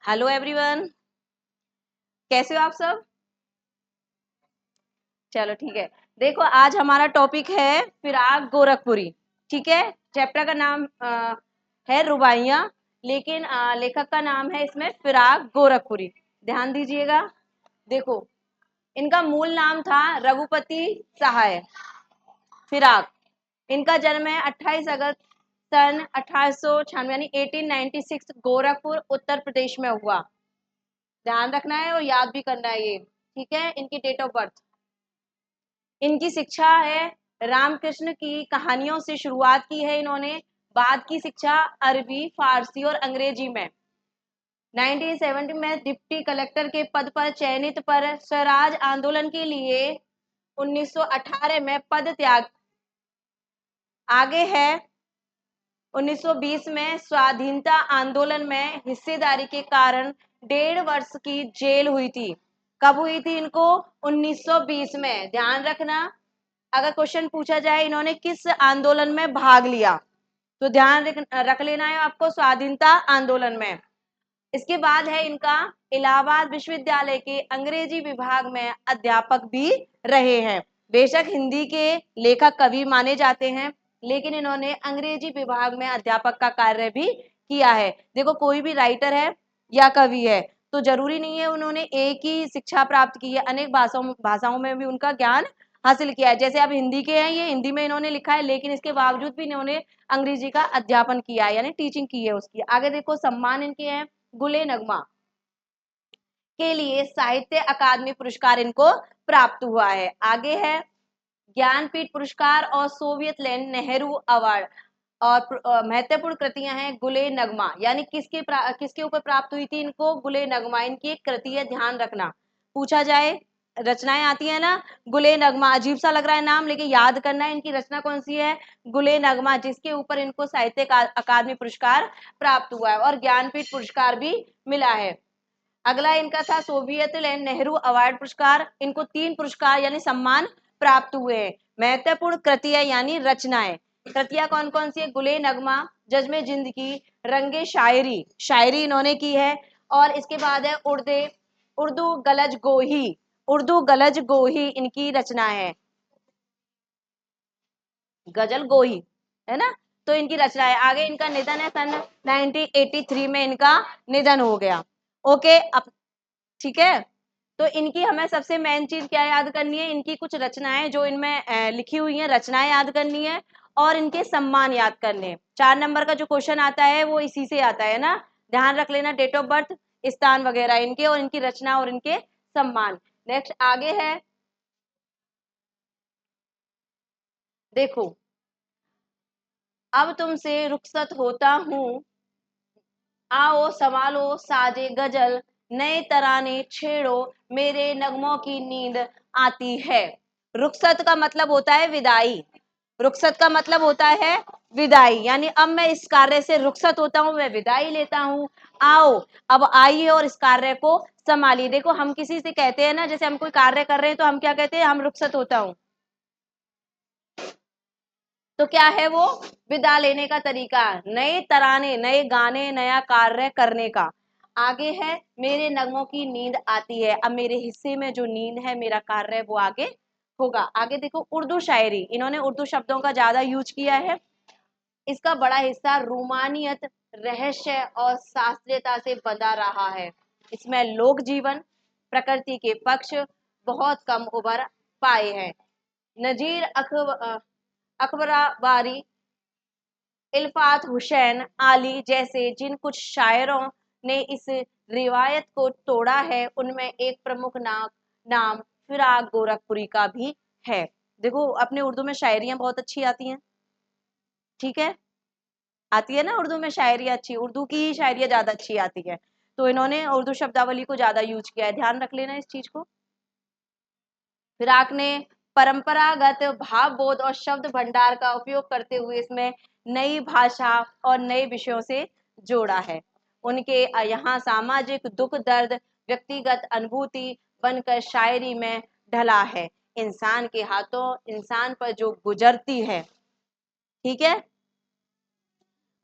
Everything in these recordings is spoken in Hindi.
हेलो एवरीवन, कैसे हो आप सब। चलो ठीक है। देखो आज हमारा टॉपिक है फिराक गोरखपुरी। ठीक है। चैप्टर का नाम है रुबाइयाँ, लेकिन लेखक का नाम है इसमें फिराक गोरखपुरी। ध्यान दीजिएगा। देखो, इनका मूल नाम था रघुपति सहाय फिराक। इनका जन्म है 28 अगस्त सन 1896 यानी 1896 गोरखपुर उत्तर प्रदेश में हुआ। ध्यान रखना है और याद भी करना है ये। ठीक है। इनकी डेट ऑफ बर्थ, इनकी शिक्षा है रामकृष्ण की कहानियों से शुरुआत की है इन्होंने। बाद की शिक्षा अरबी, फारसी और अंग्रेजी में। 1970 में डिप्टी कलेक्टर के पद पर चयनित पर स्वराज आंदोलन के लिए 1918 में पद त्याग। आगे है 1920 में स्वाधीनता आंदोलन में हिस्सेदारी के कारण 1.5 वर्ष की जेल हुई थी। कब हुई थी इनको? 1920 में। ध्यान रखना, अगर क्वेश्चन पूछा जाए इन्होंने किस आंदोलन में भाग लिया तो ध्यान रख लेना है आपको, स्वाधीनता आंदोलन में। इसके बाद है इनका इलाहाबाद विश्वविद्यालय के अंग्रेजी विभाग में अध्यापक भी रहे हैं। बेशक हिंदी के लेखक कवि माने जाते हैं, लेकिन इन्होंने अंग्रेजी विभाग में अध्यापक का कार्य भी किया है। देखो, कोई भी राइटर है या कवि है तो जरूरी नहीं है उन्होंने एक ही शिक्षा प्राप्त की है, अनेक भाषाओं में भी उनका ज्ञान हासिल किया है। जैसे अब हिंदी के हैं, ये हिंदी में इन्होंने लिखा है, लेकिन इसके बावजूद भी इन्होंने अंग्रेजी का अध्यापन किया है, यानी टीचिंग की है उसकी। आगे देखो, सम्मान इनके हैं गुले नगमा के लिए साहित्य अकादमी पुरस्कार इनको प्राप्त हुआ है। आगे है ज्ञानपीठ पुरस्कार और सोवियत लैंड नेहरू अवार्ड। और महत्वपूर्ण कृतियां हैं गुले नगमा, यानी किसके ऊपर प्राप्त हुई थी इनको? गुले नगमा इनकी एक कृति है, ध्यान रखना। पूछा जाए, रचनाएं आती है ना, गुले नगमा, अजीब सा लग रहा है नाम, लेकिन याद करना है इनकी रचना कौन सी है, गुले नगमा, जिसके ऊपर इनको साहित्य अकादमी पुरस्कार प्राप्त हुआ है और ज्ञानपीठ पुरस्कार भी मिला है। अगला इनका था सोवियत लैंड नेहरू अवार्ड पुरस्कार। इनको 3 पुरस्कार यानी सम्मान प्राप्त हुए हैं। महत्वपूर्ण कृतियां यानी रचनाएं, कृतियां कौन कौन सी है? गुले नगमा, जज्मे जिंदगी, रंगे शायरी, शायरी इन्होंने की है। और इसके बाद है उर्दू गलज गोही, उर्दू गलज गोही इनकी रचना है, गजल गोही, है ना। तो इनकी रचना है। आगे इनका निधन है सन 1983 में इनका निधन हो गया। ओके, अब ठीक है। तो इनकी हमें सबसे मेन चीज क्या याद करनी है? इनकी कुछ रचनाएं जो इनमें लिखी हुई हैं, रचनाएं याद करनी है और इनके सम्मान याद करने हैं। 4 नंबर का जो क्वेश्चन आता है वो इसी से आता है ना, ध्यान रख लेना। डेट ऑफ बर्थ, स्थान वगैरह इनके, और इनकी रचना और इनके सम्मान। नेक्स्ट आगे है, देखो, अब तुमसे रुखसत होता हूँ, आओ संभालो साजे गजल, नए तराने छेड़ो, मेरे नगमों की नींद आती है। रुखसत का मतलब होता है विदाई, रुखसत का मतलब होता है विदाई, यानी अब मैं इस कार्य से रुखसत होता हूँ, मैं विदाई लेता हूँ। आओ, अब आइए और इस कार्य को संभालिए। देखो, हम किसी से कहते हैं ना, जैसे हम कोई कार्य कर रहे हैं तो हम क्या कहते हैं? हम रुखसत होता हूँ। तो क्या है वो? विदा लेने का तरीका, नए तराने, नए गाने, नया कार्य करने का। आगे है मेरे नगमों की नींद आती है, अब मेरे हिस्से में जो नींद है, मेरा कार्य है, वो आगे होगा। आगे देखो, उर्दू शायरी, इन्होंने उर्दू शब्दों का ज्यादा यूज किया है। इसका बड़ा हिस्सा रूमानियत, रहस्य और शास्त्रीयता से बंधा रहा है। इसमें लोक जीवन, प्रकृति के पक्ष बहुत कम उभर पाए हैं। नजीर अकबराबारी, इल्फात हुसैन आली जैसे जिन कुछ शायरों ने इस रिवायत को तोड़ा है, उनमें एक प्रमुख नाम फिराक गोरखपुरी का भी है। देखो, अपने उर्दू में शायरियां बहुत अच्छी आती हैं, ठीक है, आती है ना उर्दू में शायरी अच्छी, उर्दू की ही शायरियां ज्यादा अच्छी आती है। तो इन्होंने उर्दू शब्दावली को ज्यादा यूज किया है, ध्यान रख लेना इस चीज को। फिराक ने परंपरागत भाव बोध और शब्द भंडार का उपयोग करते हुए इसमें नई भाषा और नए विषयों से जोड़ा है। उनके यहाँ सामाजिक दुख दर्द व्यक्तिगत अनुभूति बनकर शायरी में ढला है, इंसान के हाथों इंसान पर जो गुजरती है। ठीक है।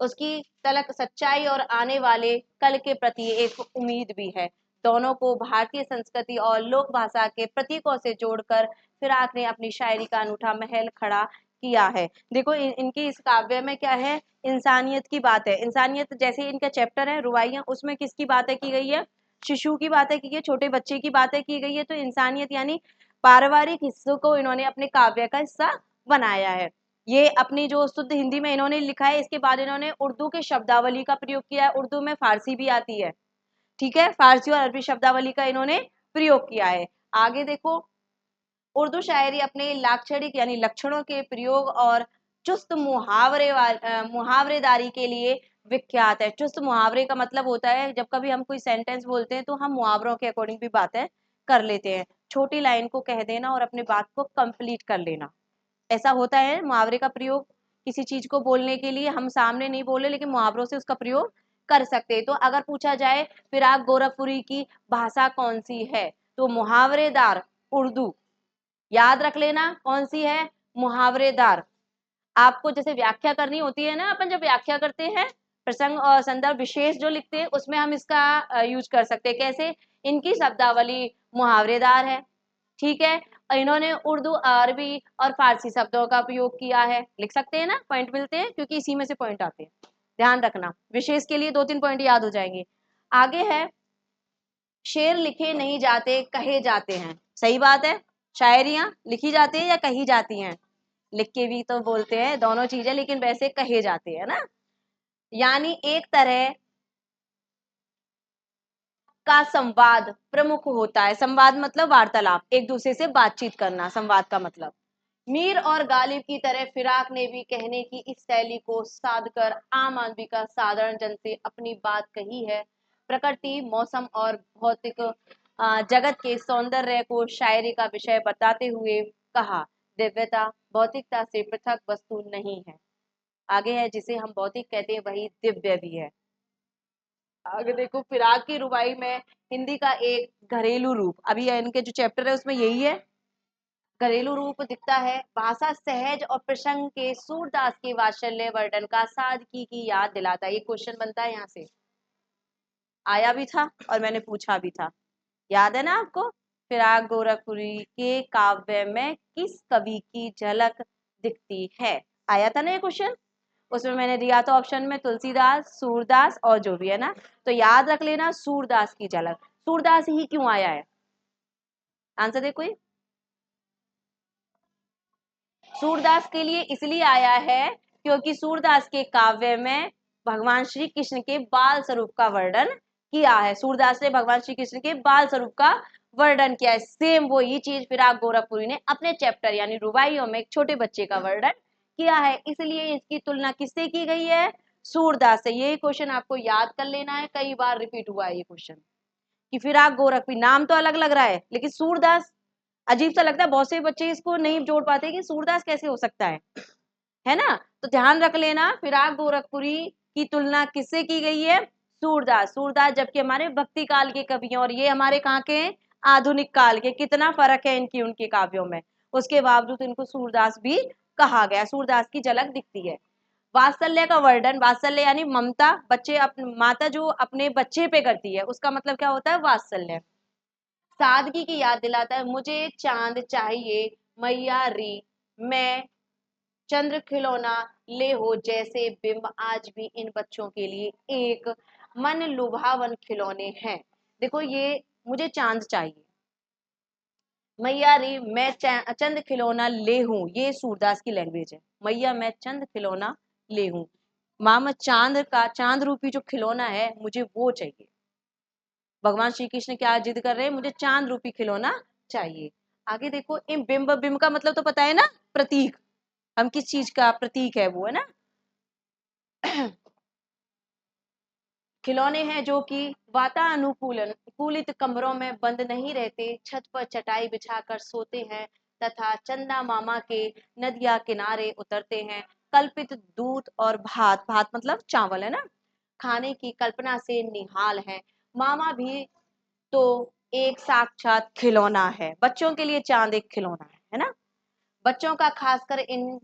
उसकी तलक सच्चाई और आने वाले कल के प्रति एक उम्मीद भी है। दोनों को भारतीय संस्कृति और लोक भाषा के प्रतीकों से जोड़कर फिराक ने अपनी शायरी का अनूठा महल खड़ा किया है। देखो इनकी इस काव्य में क्या है, इंसानियत की बात है। इंसानियत जैसे इनका चैप्टर है रुबाइयाँ, उसमें किसकी बातें की गई है, शिशु की बातें की गई, छोटे बच्चे की बातें की गई है। तो इंसानियत यानी पारिवारिक हिस्सों को इन्होंने अपने काव्य का हिस्सा बनाया है। ये अपनी जो शुद्ध हिंदी में इन्होंने लिखा है, इसके बाद इन्होंने उर्दू के शब्दावली का प्रयोग किया है। उर्दू में फारसी भी आती है, ठीक है, फारसी और अरबी शब्दावली का इन्होंने प्रयोग किया है। आगे देखो, उर्दू शायरी अपने लाक्षणिक यानी लक्षणों के प्रयोग और चुस्त मुहावरेदारी के लिए विख्यात है। चुस्त मुहावरे का मतलब होता है जब कभी हम कोई सेंटेंस बोलते हैं तो हम मुहावरों के अकॉर्डिंग भी बातें कर लेते हैं। छोटी लाइन को कह देना और अपने बात को कंप्लीट कर लेना, ऐसा होता है मुहावरे का प्रयोग। किसी चीज को बोलने के लिए हम सामने नहीं बोले लेकिन मुहावरों से उसका प्रयोग कर सकते हैं। तो अगर पूछा जाए फिराक गोरखपुरी की भाषा कौन सी है, तो मुहावरेदार उर्दू, याद रख लेना कौन सी है, मुहावरेदार। आपको जैसे व्याख्या करनी होती है ना, अपन जब व्याख्या करते हैं प्रसंग और संदर्भ विशेष जो लिखते हैं उसमें हम इसका यूज कर सकते हैं। कैसे, इनकी शब्दावली मुहावरेदार है, ठीक है। इन्होंने उर्दू, अरबी और फारसी शब्दों का उपयोग किया है। लिख सकते हैं ना, पॉइंट मिलते हैं क्योंकि इसी में से पॉइंट आते हैं। ध्यान रखना, विशेष के लिए 2-3 पॉइंट याद हो जाएंगे। आगे है, शेर लिखे नहीं जाते कहे जाते हैं। सही बात है, शायरियां लिखी जाती है या कही जाती हैं, लिख के भी तो बोलते हैं, दोनों चीजें, लेकिन वैसे कहे जाते हैं ना। यानी एक तरह का संवाद प्रमुख होता है। संवाद मतलब वार्तालाप, एक दूसरे से बातचीत करना, संवाद का मतलब। मीर और गालिब की तरह फिराक ने भी कहने की इस शैली को साध कर आम आदमी का साधारण जन से अपनी बात कही है। प्रकृति, मौसम और भौतिक जगत के सौंदर्य को शायरी का विषय बताते हुए कहा, दिव्यता भौतिकता से पृथक वस्तु नहीं है। आगे है, जिसे हम भौतिक कहते हैं वही दिव्य भी है। आगे देखो, फिराक की रुबाई में हिंदी का एक घरेलू रूप, अभी इनके जो चैप्टर है उसमें यही है, घरेलू रूप दिखता है। भाषा सहज और प्रसंग के सूरदास के वात्सल्य वर्णन का सादगी की याद दिलाता है। ये क्वेश्चन बनता है, यहाँ से आया भी था और मैंने पूछा भी था, याद है ना आपको। फिराक गोरखपुरी के काव्य में किस कवि की झलक दिखती है, आया था ना ये क्वेश्चन। उसमें मैंने दिया था ऑप्शन में तुलसीदास, सूरदास और जो भी है ना। तो याद रख लेना, सूरदास की झलक। सूरदास ही क्यों आया है, आंसर दे कोई। सूरदास के लिए इसलिए आया है क्योंकि सूरदास के काव्य में भगवान श्री कृष्ण के बाल स्वरूप का वर्णन किया है। सूरदास ने भगवान श्री कृष्ण के बाल स्वरूप का वर्णन किया है। सेम वही चीज फिराक गोरखपुरी ने अपने चैप्टर यानी रुबाइयों में एक छोटे बच्चे का वर्णन किया है, इसलिए इसकी तुलना किससे की गई है, सूरदास से। ये क्वेश्चन आपको याद कर लेना है, कई बार रिपीट हुआ है ये क्वेश्चन कि फिराक गोरखपुरी नाम तो अलग लग रहा है लेकिन सूरदास, अजीब सा लगता है, बहुत से बच्चे इसको नहीं जोड़ पाते कि सूरदास कैसे हो सकता है ना। तो ध्यान रख लेना, फिराक गोरखपुरी की तुलना किससे की गई है, सूरदास। सूरदास जबकि हमारे भक्ति काल के कवि हैं और ये हमारे कहाँ के हैं, आधुनिक काल के। कितना फर्क है इनकी उनके काव्यों में, उसके बावजूद इनको सूरदास भी कहा गया। सूरदास की झलक दिखती है। वात्सल्य का वर्णन, वात्सल्य यानी ममता, बच्चे माता जो अपने बच्चे पे करती है उसका मतलब क्या होता है, वात्सल्य। सादगी की याद दिलाता है, मुझे चांद चाहिए मैया री, मैं चंद्र खिलौना ले हो जैसे बिंब आज भी इन बच्चों के लिए एक मन लुभावन खिलौने हैं। देखो ये, मुझे चांद चाहिए, मैया रे मैं चंद खिलौना ले हूं, ये सूरदास की लैंग्वेज है। मैया मैं चंद खिलौना ले हूं, मामा चांद का, चांद रूपी जो खिलौना है मुझे वो चाहिए। भगवान श्री कृष्ण क्या जिद कर रहे हैं, मुझे चांद रूपी खिलौना चाहिए। आगे देखो, इन बिंब, बिंब का मतलब तो पता है ना, प्रतीक, हम किस चीज का प्रतीक है वो, है ना। खिलौने हैं जो कि वातानुकूलन कूलित कमरों में बंद नहीं रहते, छत पर चटाई बिछाकर सोते हैं तथा चंदा मामा के नदिया किनारे उतरते हैं। कल्पित दूध और भात, भात मतलब चावल है ना, खाने की कल्पना से निहाल है। मामा भी तो एक साक्षात खिलौना है। बच्चों के लिए चांद एक खिलौना है ना। बच्चों का खासकर इन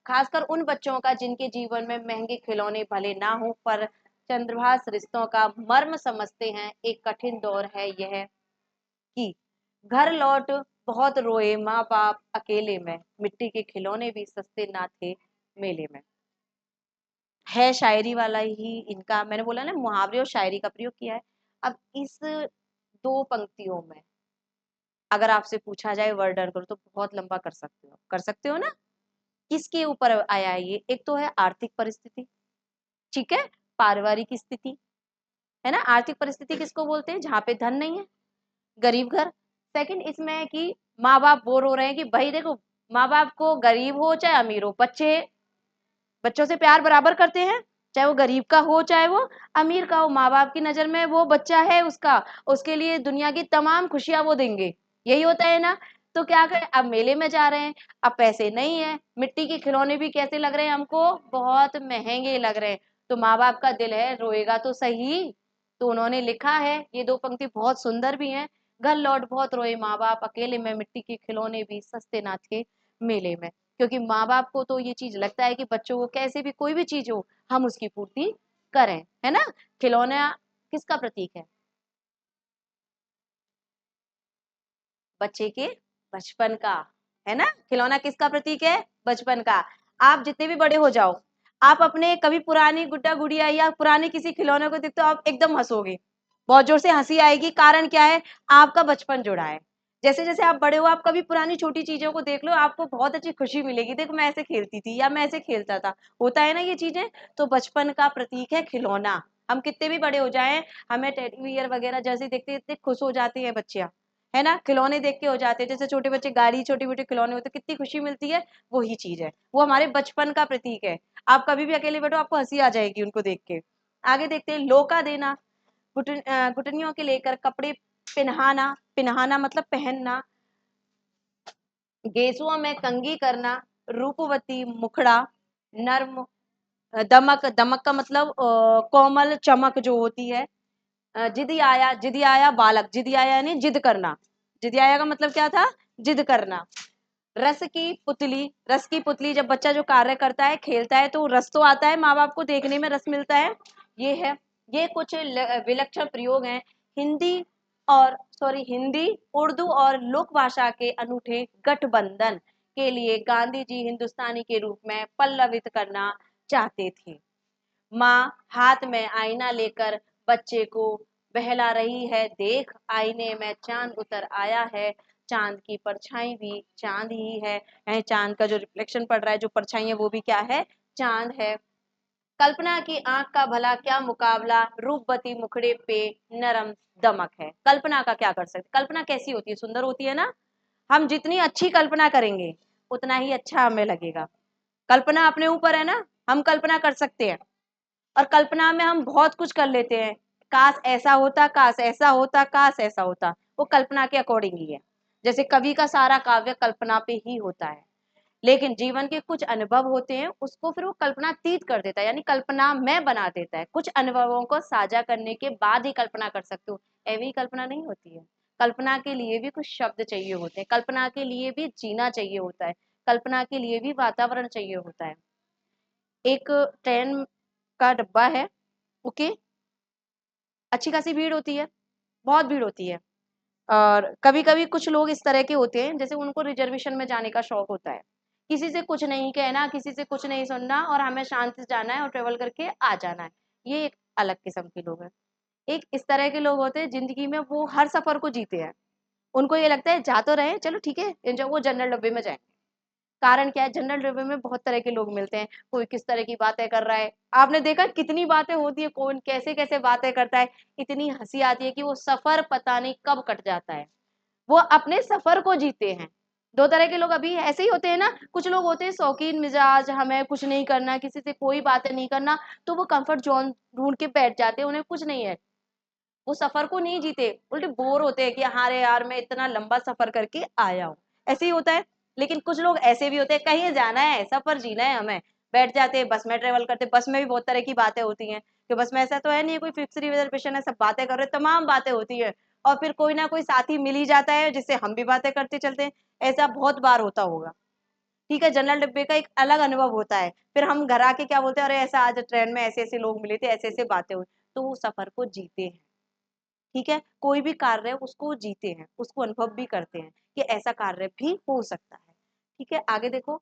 खासकर उन बच्चों का जिनके जीवन में महंगे खिलौने भले ना हो पर चंद्रभास रिश्तों का मर्म समझते हैं। एक कठिन दौर है यह कि घर लौट बहुत रोए माँ बाप अकेले में, मिट्टी के खिलौने भी सस्ते ना थे मेले में। है शायरी वाला ही इनका, मैंने बोला ना मुहावरे और शायरी का प्रयोग किया है। अब इस दो पंक्तियों में अगर आपसे पूछा जाए वर्णन करो तो बहुत लंबा कर सकते हो ना। किसके ऊपर आया है ये? एक तो है आर्थिक परिस्थिति, ठीक है, पारिवारिक स्थिति, है ना। आर्थिक परिस्थिति किसको बोलते हैं? जहाँ पे धन नहीं है, गरीब घर। सेकंड इसमें है कि माँ बाप बोर हो रहे हैं कि भाई देखो, माँ बाप को गरीब हो चाहे अमीर हो, बच्चे बच्चों से प्यार बराबर करते हैं, चाहे वो गरीब का हो चाहे वो अमीर का हो। माँ बाप की नजर में वो बच्चा है उसका, उसके लिए दुनिया की तमाम खुशियां वो देंगे, यही होता है ना। तो क्या करें, अब मेले में जा रहे हैं, अब पैसे नहीं है, मिट्टी के खिलौने भी कैसे लग रहे हैं हमको? बहुत महंगे लग रहे हैं। तो माँ बाप का दिल है, रोएगा तो सही। तो उन्होंने लिखा है, ये दो पंक्ति बहुत सुंदर भी हैं। घर लौट बहुत रोए माँ बाप अकेले में, मिट्टी के खिलौने भी सस्ते ना थे मेले में। क्योंकि माँ बाप को तो ये चीज लगता है कि बच्चों को कैसे भी कोई भी चीज हो हम उसकी पूर्ति करें, है ना। खिलौना किसका प्रतीक है? बच्चे के बचपन का, है ना। खिलौना किसका प्रतीक है? बचपन का। आप जितने भी बड़े हो जाओ, आप अपने कभी पुरानी गुड्डा गुड़िया या पुराने किसी खिलौने को देखते हो आप एकदम हंसोगे, बहुत जोर से हंसी आएगी। कारण क्या है? आपका बचपन जुड़ा है। जैसे जैसे आप बड़े हो आप कभी पुरानी छोटी चीजों को देख लो, आपको बहुत अच्छी खुशी मिलेगी, देखो मैं ऐसे खेलती थी या मैं ऐसे खेलता था, होता है ना ये चीजें। तो बचपन का प्रतीक है खिलौना। हम कितने भी बड़े हो जाएं, हमें टेडी बियर वगैरह जैसे देखते इतने खुश हो जाती है बच्चियां, है ना। खिलौने देख के हो जाते हैं, जैसे छोटे बच्चे गाड़ी छोटी मोटी खिलौने होते, कितनी खुशी मिलती है। वही चीज है, वो हमारे बचपन का प्रतीक है। आप कभी भी अकेले बैठो आपको हंसी आ जाएगी उनको देख के। आगे देखते हैं, लोका देना, घुटनियों के लेकर कपड़े पहनाना, पहनाना मतलब पहनना, गेसुओं में कंघी करना, रूपवती मुखड़ा, नर्म दमक, दमक का मतलब कोमल चमक जो होती है। जिदी आया बालक, जिदी आया यानी जिद करना, जिदी आया का मतलब क्या था? जिद करना। रस की पुतली, रस की पुतली जब बच्चा जो कार्य करता है खेलता है तो रस तो आता है, माँ बाप को देखने में रस मिलता है। ये है, ये कुछ विलक्षण प्रयोग हैं हिंदी और हिंदी उर्दू और लोक भाषा के अनूठे गठबंधन के लिए गांधी जी हिंदुस्तानी के रूप में पल्लवित करना चाहते थे। माँ हाथ में आईना लेकर बच्चे को बहला रही है, देख आईने में चांद उतर आया है, चांद की परछाई भी चांद ही है। चांद का जो रिफ्लेक्शन पड़ रहा है, जो परछाई है वो भी क्या है? चांद है। कल्पना की आंख का भला क्या मुकाबला, रूपवती मुखड़े पे नरम दमक है। कल्पना का क्या कर सकते? कल्पना कैसी होती है? सुंदर होती है ना। हम जितनी अच्छी कल्पना करेंगे उतना ही अच्छा हमें लगेगा। कल्पना अपने ऊपर है ना, हम कल्पना कर सकते हैं और कल्पना में हम बहुत कुछ कर लेते हैं। काश ऐसा होता, काश ऐसा होता, काश ऐसा होता। वो कल्पना के अकॉर्डिंग ही है। जैसे कवि का सारा काव्य कल्पना पे ही होता है, लेकिन जीवन के कुछ अनुभव होते हैं उसको फिर वो कल्पनातीत कर देता है, यानी कल्पना में बना देता है। कुछ अनुभवों को साझा करने के बाद ही कल्पना कर सकते हो, ऐवी कल्पना नहीं होती है। कल्पना के लिए भी कुछ शब्द चाहिए होते हैं, कल्पना के लिए भी जीना चाहिए होता है, कल्पना के लिए भी वातावरण चाहिए होता है। एक ट्रेन का डब्बा है, ओके, अच्छी खासी भीड़ होती है, बहुत भीड़ होती है। और कभी कभी कुछ लोग इस तरह के होते हैं जैसे उनको रिजर्वेशन में जाने का शौक होता है, किसी से कुछ नहीं कहना, किसी से कुछ नहीं सुनना और हमें शांति से जाना है और ट्रेवल करके आ जाना है। ये एक अलग किस्म के लोग हैं। एक इस तरह के लोग होते हैं जिंदगी में वो हर सफर को जीते हैं, उनको ये लगता है जा तो रहे चलो ठीक है एंजॉय, वो जनरल डब्बे में जाए। कारण क्या है? जनरल डब्बे में बहुत तरह के लोग मिलते हैं, कोई किस तरह की बातें कर रहा है, आपने देखा कितनी बातें होती है, कौन कैसे कैसे बातें करता है, इतनी हंसी आती है कि वो सफर पता नहीं कब कट जाता है। वो अपने सफर को जीते हैं। दो तरह के लोग अभी ऐसे ही होते हैं ना, कुछ लोग होते हैं शौकीन मिजाज, हमें कुछ नहीं करना, किसी से कोई बातें नहीं करना, तो वो कंफर्ट जोन ढूंढ के बैठ जाते हैं, उन्हें कुछ नहीं है, वो सफर को नहीं जीते, उल्टे बोर होते हैं कि हाँ रे यार मैं इतना लंबा सफर करके आया हूँ, ऐसे ही होता है। लेकिन कुछ लोग ऐसे भी होते हैं, कहीं जाना है सफर जीना है हमें, बैठ जाते हैं, बस में ट्रेवल करते, बस में भी बहुत तरह की बातें होती हैं कि बस में ऐसा तो है नहीं कोई फिक्स रिजर्वेशन है, सब बातें कर रहे हैं, तमाम बातें होती है। और फिर कोई ना कोई साथी मिल ही जाता है जिससे हम भी बातें करते चलते हैं, ऐसा बहुत बार होता होगा, ठीक है, जनरल डिब्बे का एक अलग अनुभव होता है। फिर हम घर आके क्या बोलते हैं, अरे ऐसा आज ट्रेन में ऐसे ऐसे लोग मिले थे, ऐसे ऐसे बातें हुई। तो वो सफर को जीते हैं। ठीक है, कोई भी कार्य है उसको जीते हैं, उसको अनुभव भी करते हैं कि ऐसा कार्य भी हो सकता है। ठीक है, आगे देखो।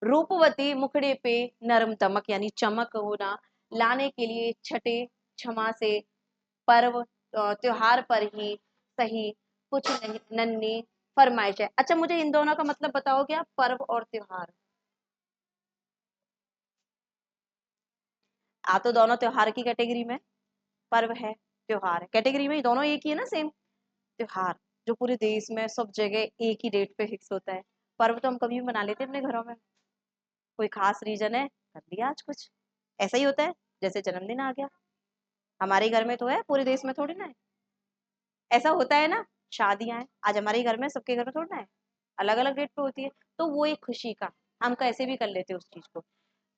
रूपवती मुखड़े पे नरम दमक यानी चमक होना लाने के लिए छठे क्षमा से पर्व त्योहार पर ही सही कुछ नन्ही फरमाइश है। अच्छा, मुझे इन दोनों का मतलब बताओ, क्या पर्व और त्योहार? आ तो दोनों त्योहार की कैटेगरी में, पर्व है त्योहार है कैटेगरी में, दोनों एक ही है ना, सेम। त्योहार जो पूरे देश में सब जगह एक ही डेट पे फिक्स होता है। पर्व तो हम कभी भी मना लेते हैं अपने घरों में, कोई खास रीजन है कर लिया आज कुछ, ऐसा ही होता है। जैसे जन्मदिन आ गया, हमारे घर में तो है, पूरे देश में थोड़ी ना है। ऐसा होता है ना, शादियां हैं आज हमारे घर में, सबके घर में थोड़ा ना है, अलग अलग डेट पे होती है। तो वो एक खुशी का, हम कैसे भी कर लेते हैं उस चीज को।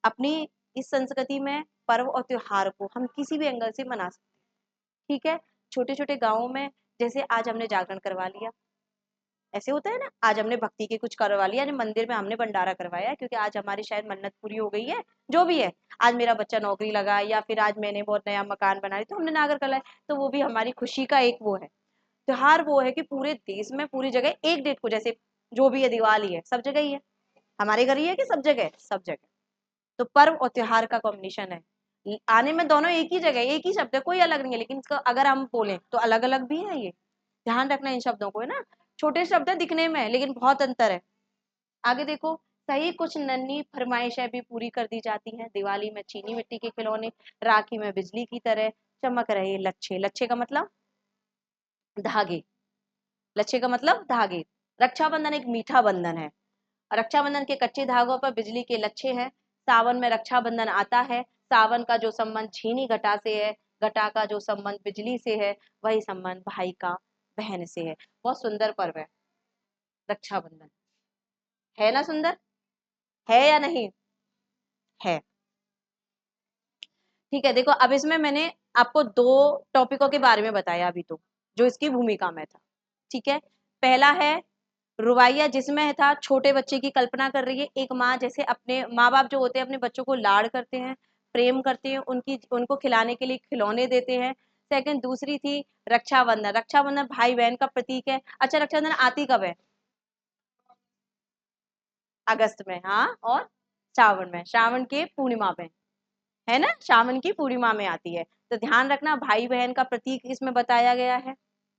अपनी इस संस्कृति में पर्व और त्योहार को हम किसी भी एंगल से मना सकते हैं। ठीक है, छोटे छोटे गाँवों में जैसे आज हमने जागरण करवा लिया, ऐसे होता है ना, आज हमने भक्ति के कुछ करवा लिया, आज मंदिर में हमने भंडारा करवाया है, क्योंकि आज हमारी शायद मन्नत पूरी हो गई है, जो भी है। आज मेरा बच्चा नौकरी लगा, या फिर आज मैंने बहुत नया मकान बनाया, तो हमने नागर कला है। तो वो भी हमारी खुशी का एक वो है। त्योहार वो है कि पूरे देश में पूरी जगह एक डेट को, जैसे जो भी है, दिवाली है, सब जगह ही है, हमारे घर ही है कि सब जगह है? सब जगह। तो पर्व और त्योहार का कॉम्बिनेशन है, आने में दोनों एक ही जगह, एक ही शब्द है, कोई अलग नहीं है, लेकिन इसका अगर हम बोलें तो अलग अलग भी है ये, ध्यान रखना इन शब्दों को, है ना। छोटे शब्द है दिखने में, लेकिन बहुत अंतर है। आगे देखो। सही कुछ नन्ही फरमाइशें भी पूरी कर दी जाती हैं। दिवाली में चीनी मिट्टी के खिलौने, राखी में बिजली की तरह चमक रहे लच्छे। लच्छे का मतलब धागे, लच्छे का मतलब धागे। रक्षाबंधन एक मीठा बंधन है, रक्षाबंधन के कच्चे धागों पर बिजली के लच्छे हैं। सावन में रक्षाबंधन आता है, सावन का जो संबंध झीनी घटा से है, घटा का जो संबंध बिजली से है, वही संबंध भाई का बहन से है। बहुत सुंदर पर्व है रक्षाबंधन, है ना सुंदर, है या नहीं? है। ठीक है, देखो अब इसमें मैंने आपको दो टॉपिकों के बारे में बताया अभी तो, जो इसकी भूमिका में था। ठीक है, पहला है रुवाइया, जिसमें था छोटे बच्चे की कल्पना कर रही है एक माँ, जैसे अपने माँ बाप जो होते हैं अपने बच्चों को लाड़ करते हैं, प्रेम करते हैं, उनकी उनको खिलाने के लिए खिलौने देते हैं। सेकंड दूसरी थी रक्षाबंधन, रक्षाबंधन भाई बहन का प्रतीक है। अच्छा, रक्षाबंधन आती कब है? अगस्त में, हाँ, और श्रावण में, श्रावण के पूर्णिमा में, है ना, श्रावण की पूर्णिमा में आती है। तो ध्यान रखना, भाई बहन का प्रतीक इसमें बताया गया है।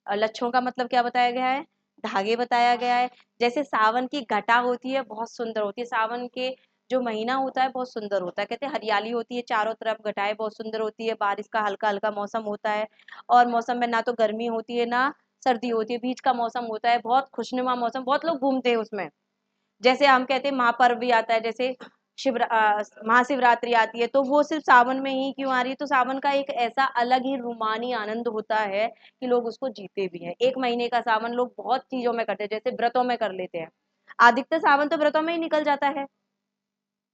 और लच्छों का मतलब क्या बताया गया है? धागे बताया गया है। जैसे सावन की घटा होती है, बहुत सुंदर होती है, सावन के जो महीना होता है बहुत सुंदर होता है, कहते हैं हरियाली होती है चारों तरफ, घटाएं बहुत सुंदर होती है, बारिश का हल्का हल्का मौसम होता है। और मौसम में ना तो गर्मी होती है ना सर्दी होती है, बीच का मौसम होता है, बहुत खुशनुमा मौसम, बहुत लोग घूमते हैं उसमें। जैसे हम कहते हैं महापर्व भी आता है, जैसे महाशिवरात्रि आती है, तो वो सिर्फ सावन में ही क्यों आ रही है? तो सावन का एक ऐसा अलग ही रूमानी आनंद होता है कि लोग उसको जीते भी हैं। एक महीने का सावन लोग बहुत चीजों में करते हैं, जैसे व्रतों में कर लेते हैं। अधिकतर सावन तो व्रतों में ही निकल जाता है,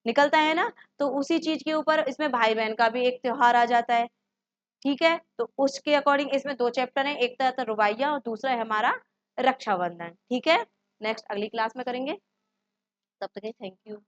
निकलता है ना। तो उसी चीज के ऊपर इसमें भाई बहन का भी एक त्योहार आ जाता है। ठीक है, तो उसके अकॉर्डिंग इसमें दो चैप्टर हैं, एक था रुबाइया और दूसरा है हमारा रक्षाबंधन। ठीक है, नेक्स्ट अगली क्लास में करेंगे। तब तक थैंक यू।